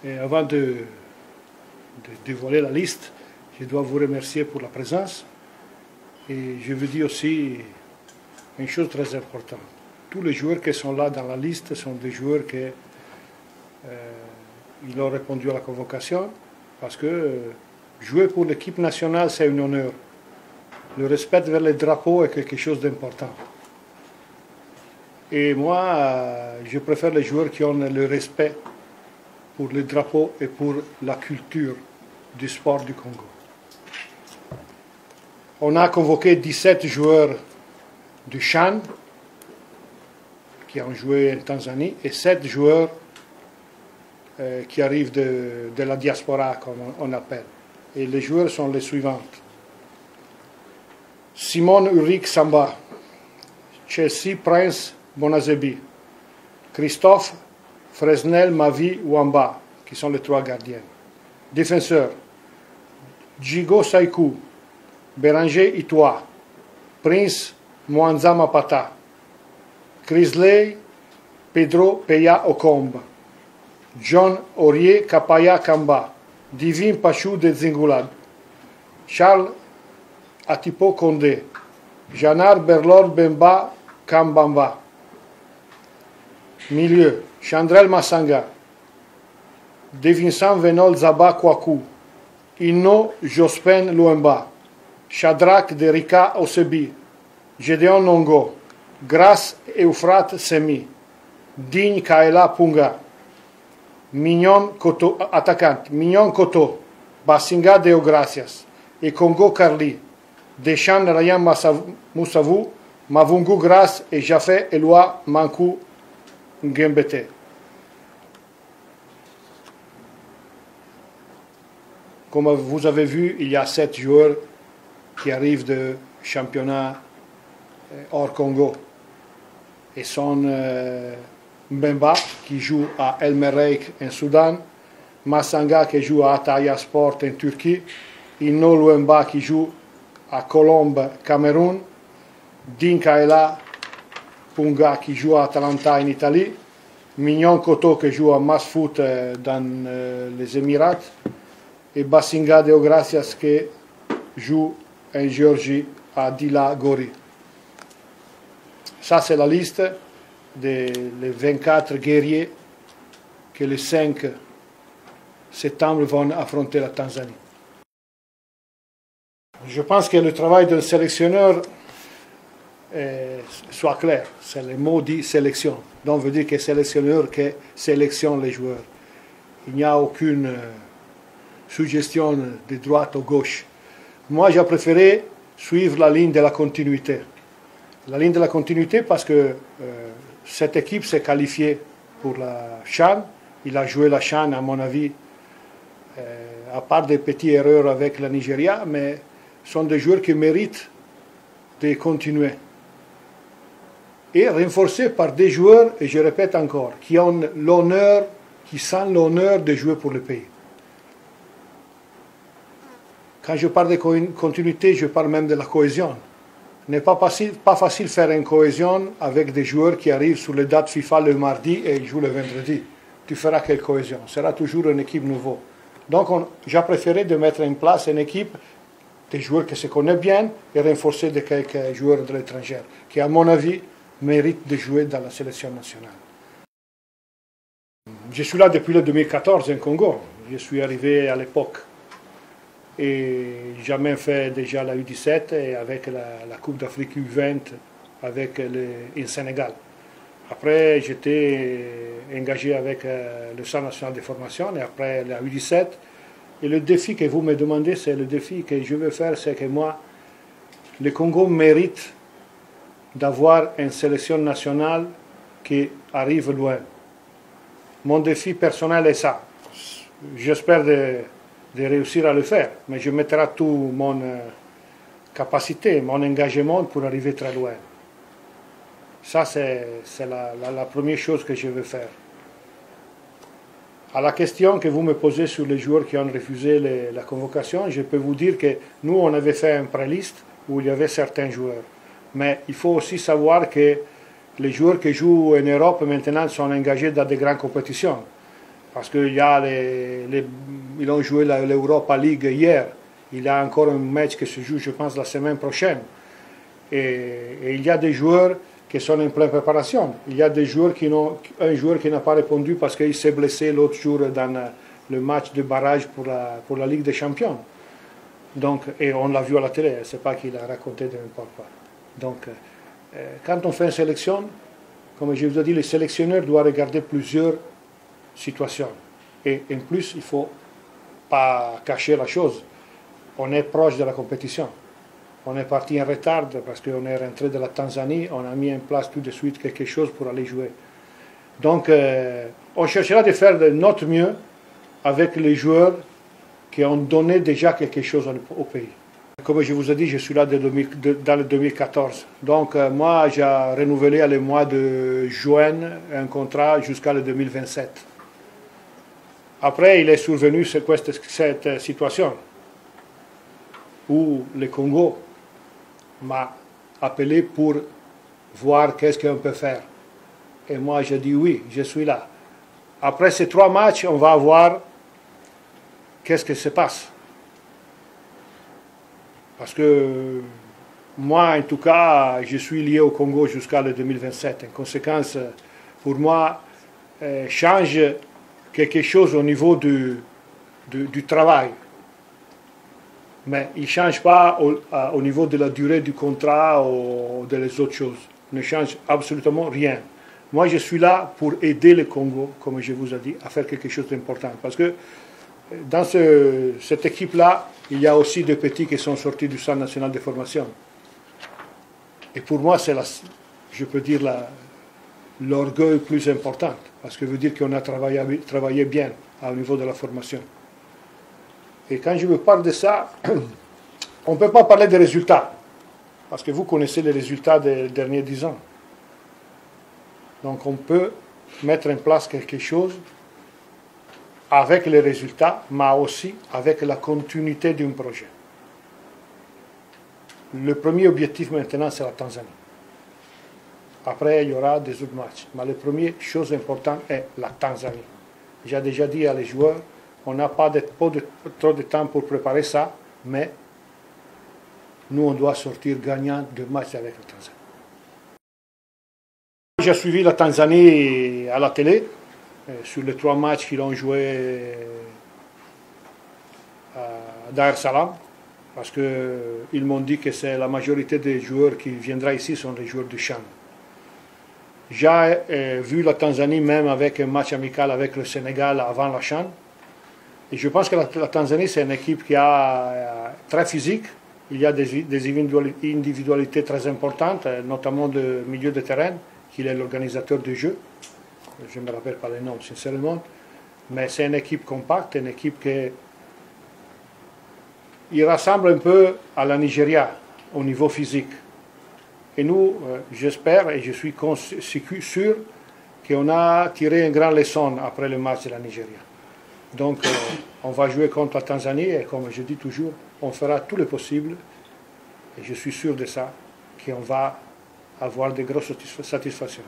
Et avant de dévoiler la liste, je dois vous remercier pour la présence. Et je veux dire aussi une chose très importante. Tous les joueurs qui sont là dans la liste sont des joueurs qui ils ont répondu à la convocation parce que jouer pour l'équipe nationale, c'est un honneur. Le respect vers les drapeaux est quelque chose d'important. Et moi, je préfère les joueurs qui ont le respect pour les drapeaux et pour la culture du sport du Congo. On a convoqué 17 joueurs du CHAN qui ont joué en Tanzanie et 7 joueurs qui arrivent de la diaspora, comme on appelle. Et les joueurs sont les suivants. Simon Ulrich Samba, Chelsea Prince Bonazebi, Christophe Fresnel Mavi Wamba, qui sont les 3 gardiens. Défenseurs, Djigo Saikou, Béranger Itoa, Prince Mwanza Mapata, Crisley Pedro Peya Okomba, John Aurier Kapaya Kamba, Divin Pachou de Zingulad, Charles Atipo Condé, Janar Berlor Bemba Kambamba. Milieu, Chandrel Massanga, Devincent Venol Zaba Kwaku, Inno Jospen Luemba, Shadrach Derika Osebi, Gédéon Nongo, Grace Eufrat Semi, Digne Kaela Punga, Mignon Koto, attaquante, Mignon Koto, Basinga Deogracias, et Congo Carli, Deschamps Rayan Moussavou, Mavungu Grace et Jafé Eloi Mankou Ngembete. Comme vous avez vu, il y a 7 joueurs qui arrivent de championnat hors Congo. Et sont Mbemba qui joue à El Merreikh en Soudan, Massanga qui joue à Ataya Sport en Turquie, Inno Luemba qui joue à Colombe, Cameroun, Dinkaela Punga qui joue à Atalanta en Italie, Mignon Koto qui joue à Masfoot dans les Émirats, et Basinga Deogracias qui joue en Géorgie à Dila Gori. Ça, c'est la liste des 24 guerriers que le 5 septembre vont affronter la Tanzanie. Je pense que le travail d'un sélectionneur soit clair. C'est le mot dit sélection. Donc, veut dire que sélectionneur qui sélectionne les joueurs. Il n'y a aucune suggestion de droite ou gauche. Moi, j'ai préféré suivre la ligne de la continuité. La ligne de la continuité parce que cette équipe s'est qualifiée pour la CHAN. Il a joué la CHAN, à mon avis, à part des petites erreurs avec la Nigeria, mais sont des joueurs qui méritent de continuer. Et renforcés par des joueurs, et je répète encore, qui ont l'honneur, qui sentent l'honneur de jouer pour le pays. Quand je parle de continuité, je parle même de la cohésion. Ce n'est pas facile de faire une cohésion avec des joueurs qui arrivent sur les dates FIFA le mardi et ils jouent le vendredi. Tu feras quelle cohésion? Ce sera toujours une équipe nouvelle. Donc j'ai préféré de mettre en place une équipe des joueurs qui se connaissent bien et renforcer de quelques joueurs de l'étranger qui, à mon avis, méritent de jouer dans la sélection nationale. Je suis là depuis le 2014 en Congo. Je suis arrivé à l'époque. Et j'ai même fait déjà la U17 et avec la Coupe d'Afrique U20 avec le Sénégal. Après, j'étais engagé avec le Centre national de formation et après la U17. Et le défi que vous me demandez, c'est le défi que je veux faire, c'est que moi, le Congo mérite d'avoir une sélection nationale qui arrive loin. Mon défi personnel est ça. J'espère de réussir à le faire, mais je mettrai toute mon capacité, mon engagement pour arriver très loin. Ça, c'est la première chose que je veux faire. À la question que vous me posez sur les joueurs qui ont refusé la convocation, je peux vous dire que nous, on avait fait une pré-liste où il y avait certains joueurs. Mais il faut aussi savoir que les joueurs qui jouent en Europe maintenant sont engagés dans de grandes compétitions. Parce qu'ils ont joué l'Europa League hier. Il y a encore un match qui se joue, je pense, la semaine prochaine. Et il y a des joueurs qui sont en pleine préparation. Il y a des joueurs un joueur qui n'a pas répondu parce qu'il s'est blessé l'autre jour dans le match de barrage pour la Ligue des Champions. Donc, et on l'a vu à la télé, c'est pas qu'il a raconté de n'importe quoi. Donc, quand on fait une sélection, comme je vous ai dit, le sélectionneur doit regarder plusieurs situations. Et en plus, il ne faut pas cacher la chose. On est proche de la compétition. On est parti en retard parce qu'on est rentré de la Tanzanie, on a mis en place tout de suite quelque chose pour aller jouer. Donc, on cherchera de faire de notre mieux avec les joueurs qui ont donné déjà quelque chose au pays. Comme je vous ai dit, je suis là dans le 2014. Donc, moi, j'ai renouvelé le mois de juin un contrat jusqu'à le 2027. Après, il est survenu cette situation où le Congo m'a appelé pour voir qu'est-ce qu'on peut faire. Et moi, j'ai dit oui, je suis là. Après ces 3 matchs, on va voir qu'est-ce qui se passe. Parce que moi, en tout cas, je suis lié au Congo jusqu'à le 2027. En conséquence, pour moi, change quelque chose au niveau du travail. Mais il ne change pas au niveau de la durée du contrat ou de les autres choses. Il ne change absolument rien. Moi, je suis là pour aider le Congo, comme je vous ai dit, à faire quelque chose d'important. Parce que dans cette équipe-là, il y a aussi des petits qui sont sortis du Centre national de formation. Et pour moi, c'est, je peux dire, l'orgueil plus important. Parce que ça veut dire qu'on a travaillé bien au niveau de la formation. Et quand je me parle de ça, on ne peut pas parler des résultats. Parce que vous connaissez les résultats des derniers 10 ans. Donc on peut mettre en place quelque chose avec les résultats, mais aussi avec la continuité d'un projet. Le premier objectif maintenant, c'est la Tanzanie. Après, il y aura des autres matchs. Mais la première chose importante est la Tanzanie. J'ai déjà dit à les joueurs, on n'a pas trop de temps pour préparer ça, mais nous, on doit sortir gagnant de matchs avec la Tanzanie. J'ai suivi la Tanzanie à la télé, sur les 3 matchs qu'ils ont joué à Dar es Salaam, parce qu'ils m'ont dit que c'est la majorité des joueurs qui viendront ici sont des joueurs du CHAN. J'ai vu la Tanzanie même avec un match amical avec le Sénégal avant la CHAN. Et je pense que la Tanzanie, c'est une équipe qui est très physique. Il y a des individualités très importantes, notamment de milieu de terrain, qui est l'organisateur du jeu. Je ne me rappelle pas les noms, sincèrement. Mais c'est une équipe compacte, une équipe qui ressemble un peu à la Nigeria au niveau physique. Et nous, j'espère et je suis sûr qu'on a tiré une grande leçon après le match de la Nigeria. Donc, on va jouer contre la Tanzanie et comme je dis toujours, on fera tout le possible, et je suis sûr de ça, qu'on va avoir de grosses satisfactions.